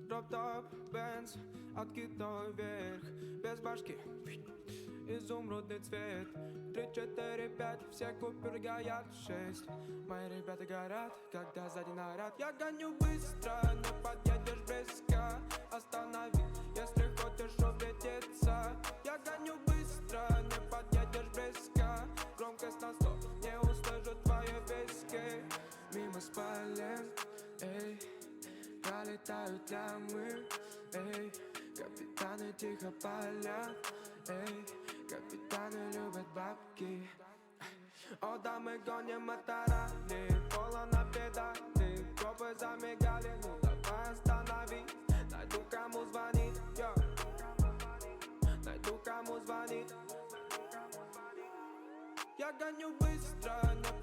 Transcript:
Дроп-топ, Бенз, откидной вверх, без башки, изумрудный цвет. 3, 4, 5, все купюры горят. 6, мои ребята горят, когда сзади наряд. Я гоню быстро, не подъедешь близко. Останови, если хочешь увидеться. Я гоню быстро, не подъедешь близко. Громкость на 100, не услышу твои виски. Мимо спален, эй, пролетают лямы, эй. Капитаны тихо палят, эй. Капитаны любят бабки. О, да, мы гоним моторали, кола на педали. Копы замигали, ну давай остановись. Найду кому звонить, йо. Найду кому звонить. Я гоню быстро, не